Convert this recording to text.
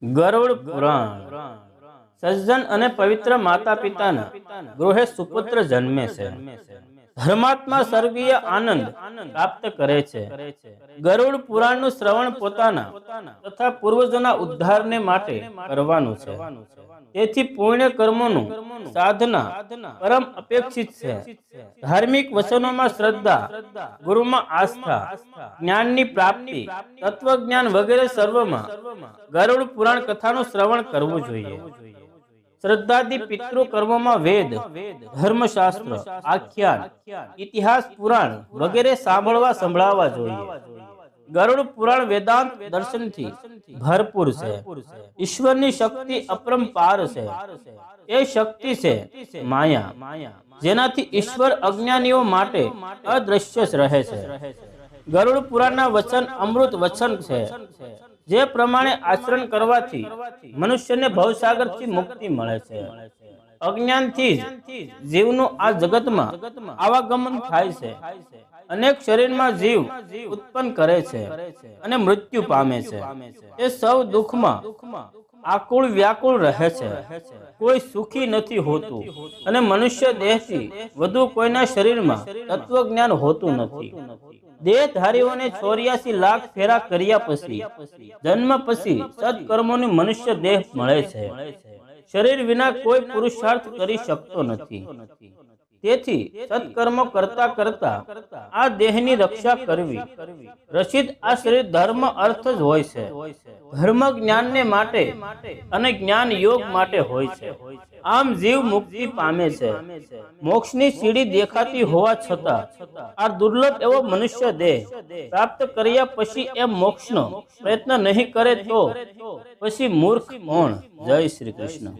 ગરુડ પુરાણ સજ્જન અને પવિત્ર માતા પિતાના ગૃહે સુપુત્ર જન્મે છે. ધર્માત્મા સ્વર્ગીય આનંદ પ્રાપ્ત કરે છે. ગરુડ પુરાણનું શ્રવણ પોતાના તથા પૂર્વજોના ઉદ્ધારને માટે કરવાનું છે. તેથી પુણ્ય કર્મોનું સાધના પરમ અપેક્ષિત છે. ધાર્મિક વચનોમાં શ્રદ્ધા, ગુરુમાં આસ્થા, જ્ઞાનની પ્રાપ્તિ, તત્વજ્ઞાન વગેરે સર્વમાં ગરુડ પુરાણ કથાનું શ્રવણ કરવું જોઈએ. શ્રદ્ધાદી પિતૃ કર્મોમાં વેદ, ધર્મશાસ્ત્ર, આખ્યાન, ઇતિહાસ પુરાણ વગેરે સંભળાવવા જોઈએ. ગરુડ પુરાણ વેદાંત દર્શનથી ભરપૂર છે. ઈશ્વરની શક્તિ અપરંપાર છે. એ શક્તિ છે માયા, જેનાથી ઈશ્વર અજ્ઞાનીઓ માટે અદ્રશ્ય રહે છે. ગરુડ પુરાણના વચન અમૃત વચન છે. જે પ્રમાણે આચરણ કરવાથી મનુષ્યને ભવસાગરથી મુક્તિ મળે છે. અજ્ઞાનથી જ જીવનું આ જગતમાં આવાગમન થાય છે. અનેક શરીરમાં જીવ ઉત્પન્ન કરે છે અને મૃત્યુ પામે છે. તે સૌ દુઃખમાં આકુળ વ્યાકુળ રહે છે. કોઈ સુખી નથી હોતું અને મનુષ્ય દેહથી વધુ કોઈના શરીરમાં તત્વજ્ઞાન હોતું નથી. દેહધારીઓને 84 લાખ ફેરા કર્યા પછી જન્મ પછી સત્કર્મોની મનુષ્ય દેહ મળે છે. શરીર વિના કોઈ પુરુષાર્થ કરી શકતો નથી. તેથી સત્કર્મો કરતા કરતા આ દેહની રક્ષા કરવી. રસિદ આ શરીર ધર્મ અર્થ જ હોય છે. ધર્મ જ્ઞાનને માટે અને જ્ઞાન યોગ માટે હોય છે. આમ જીવ મુક્તિ પામે છે. મોક્ષની સીડી દેખાતી હોવા છતાં આ દુર્લભ એવો મનુષ્ય દેહ પ્રાપ્ત કર્યા પછી એ મોક્ષનો પ્રયત્ન નહીં કરે તો પછી મૂર્ખ કોણ? જય શ્રી કૃષ્ણ.